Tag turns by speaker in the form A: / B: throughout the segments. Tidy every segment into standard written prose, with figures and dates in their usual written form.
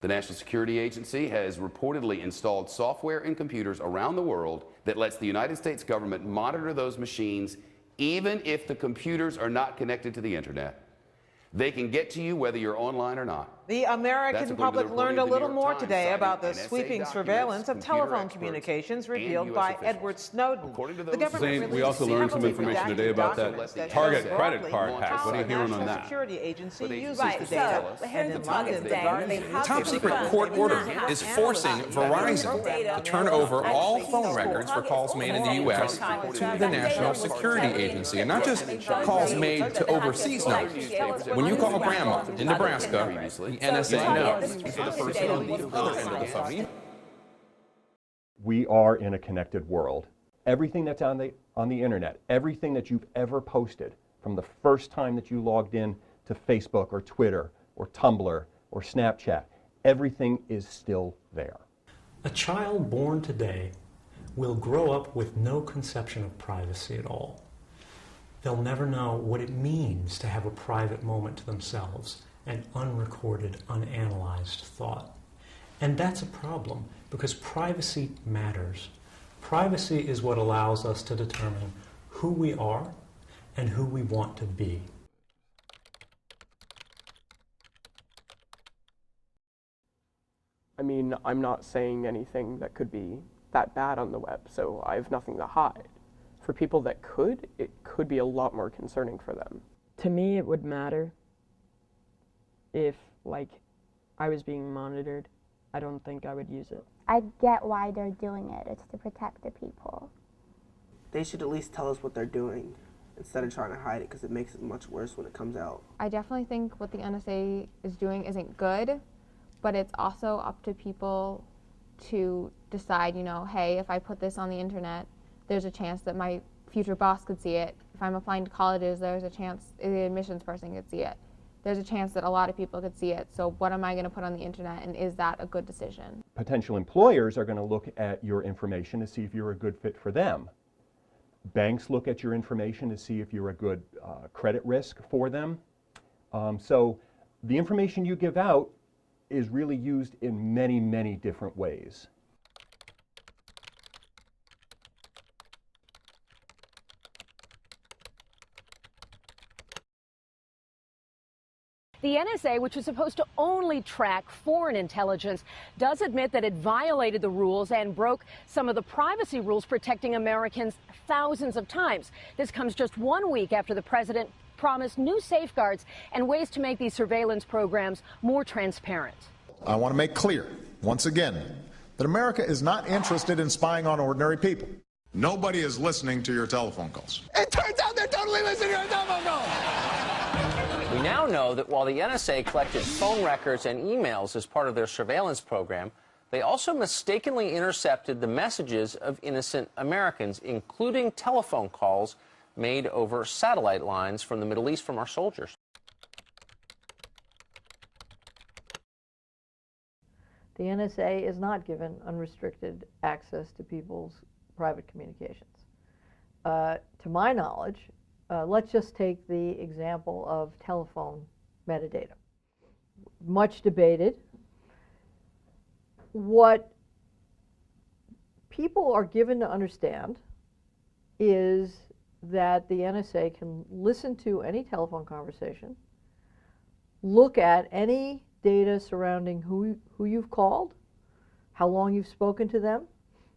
A: The National Security Agency has reportedly installed software in computers around the world that lets the United States government monitor those machines even if the computers are not connected to the internet. They can get to you whether you're online or not.
B: The American public learned a little more today about the sweeping surveillance of telephone communications revealed by Edward Snowden.
C: The government we also learned some information today about that Target credit card hack. What are you hearing on that?
B: Security Agency uses
D: the
B: data.
D: And in London,
E: A top-secret court order is forcing Verizon to turn over all phone records for calls made in the U.S. to the National Security Agency, and not just calls made to overseas numbers. When you call grandma in Nebraska, the NSA knows. For the person on the other end of the phone.
F: We are in a connected world. Everything that's on the internet, everything that you've ever posted, from the first time that you logged in to Facebook or Twitter or Tumblr or Snapchat, everything is still there.
G: A child born today will grow up with no conception of privacy at all. They'll never know what it means to have a private moment to themselves, an unrecorded, unanalyzed thought. And that's a problem, because privacy matters. Privacy is what allows us to determine who we are and who we want to be.
H: I mean, I'm not saying anything that could be that bad on the web, so I have nothing to hide. For people that could, it could be a lot more concerning for them. To me, it would matter if, like, I was being monitored. I don't think I would use it.
I: I get why they're doing it. It's to protect the people.
J: They should at least tell us what they're doing instead of trying to hide it, because it makes it much worse when it comes out.
K: I definitely think what the NSA is doing isn't good, but it's also up to people to decide, you know, hey, if I put this on the internet, there's a chance that my future boss could see it. If I'm applying to colleges, there's a chance the admissions person could see it. There's a chance that a lot of people could see it. So what am I going to put on the internet, and is that a good decision?
F: Potential employers are going to look at your information to see if you're a good fit for them. Banks look at your information to see if you're a good credit risk for them. So the information you give out is really used in many, many different ways.
D: The NSA, which was supposed to only track foreign intelligence, does admit that it violated the rules and broke some of the privacy rules protecting Americans thousands of times. This comes just 1 week after the president promised new safeguards and ways to make these surveillance programs more transparent.
L: I want to make clear, once again, that America is not interested in spying on ordinary people. Nobody is listening to your telephone calls. It turns out they're totally listening to your telephone calls!
M: We now know that while the NSA collected phone records and emails as part of their surveillance program, they also mistakenly intercepted the messages of innocent Americans, including telephone calls made over satellite lines from the Middle East from our soldiers.
N: The NSA is not given unrestricted access to people's private communications. To my knowledge, let's just take the example of telephone metadata. Much debated. What people are given to understand is that the NSA can listen to any telephone conversation, look at any data surrounding who you've called, how long you've spoken to them,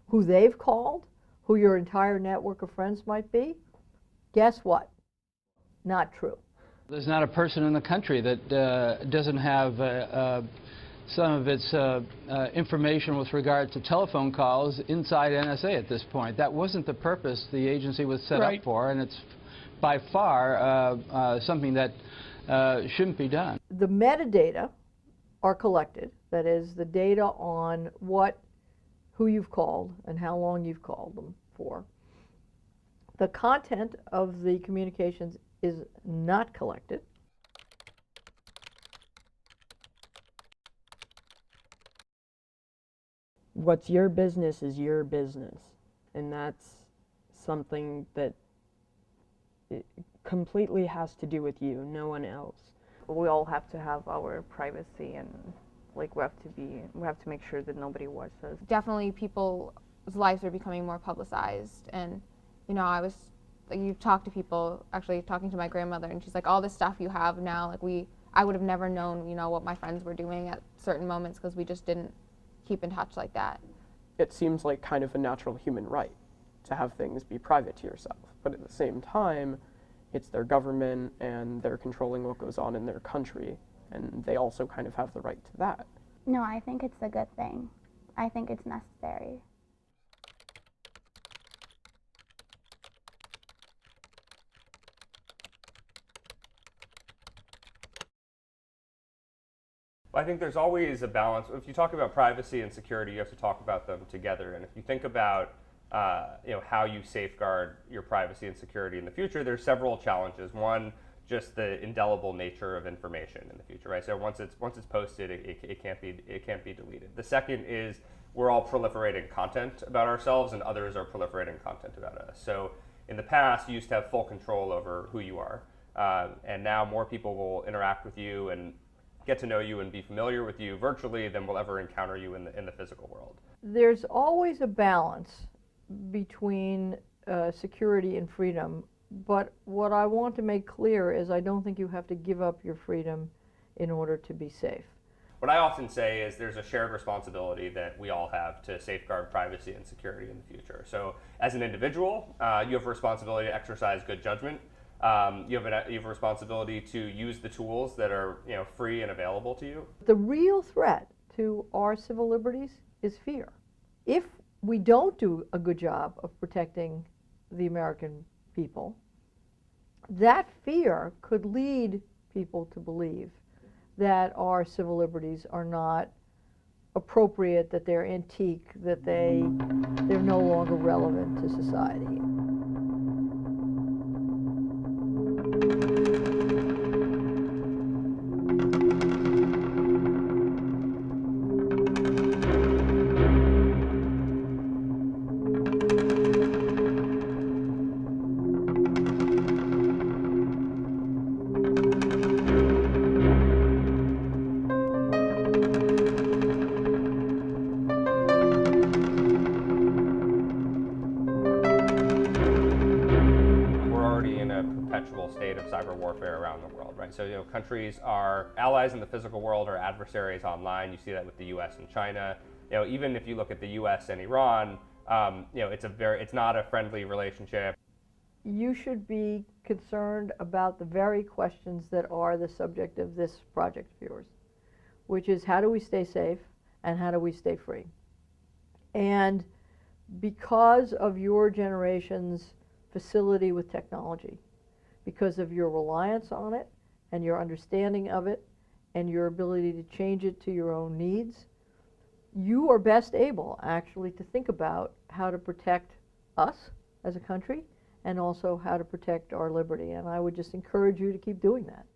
N: who they've called, who your entire network of friends might be. Guess what? Not true.
O: There's not a person in the country that doesn't have some of its information with regard to telephone calls inside NSA at this point. That wasn't the purpose the agency was set up for, and it's by far something that shouldn't be done.
N: The metadata are collected, that is, the data on who you've called and how long you've called them for. The content of the communications is not collected.
H: What's your business is your business, and that's something that it completely has to do with you, no one else.
P: We all have to have our privacy, and Like we have to make sure that nobody watches us.
K: Definitely people's lives are becoming more publicized, and you know, you talk to people, actually talking to my grandmother, and she's like, all this stuff you have now, like I would have never known, you know, what my friends were doing at certain moments because we just didn't keep in touch like that.
H: It seems like kind of a natural human right to have things be private to yourself, but at the same time, it's their government and they're controlling what goes on in their country, and they also kind of have the right to that.
I: No, I think it's a good thing. I think it's necessary.
Q: I think there's always a balance. If you talk about privacy and security, you have to talk about them together. And if you think about how you safeguard your privacy and security in the future, there's several challenges. One, just the indelible nature of information in the future, right? So once it's posted, it can't be deleted. The second is we're all proliferating content about ourselves, and others are proliferating content about us. So in the past, you used to have full control over who you are, and now more people will interact with you and get to know you and be familiar with you virtually than will ever encounter you in the physical world.
N: There's always a balance between security and freedom, but what I want to make clear is I don't think you have to give up your freedom in order to be safe.
Q: What I often say is there's a shared responsibility that we all have to safeguard privacy and security in the future. So as an individual, you have a responsibility to exercise good judgment. You have a responsibility to use the tools that are free and available to you.
N: The real threat to our civil liberties is fear. If we don't do a good job of protecting the American people, that fear could lead people to believe that our civil liberties are not appropriate, that they're antique, that they're no longer relevant to society.
Q: State of cyber warfare around the world, right? So, countries are allies in the physical world or adversaries online. You see that with the U.S. and China. Even if you look at the U.S. and Iran, it's not a friendly relationship.
N: You should be concerned about the very questions that are the subject of this project of yours, which is how do we stay safe and how do we stay free? And because of your generation's facility with technology, because of your reliance on it and your understanding of it and your ability to change it to your own needs, you are best able actually to think about how to protect us as a country and also how to protect our liberty. And I would just encourage you to keep doing that.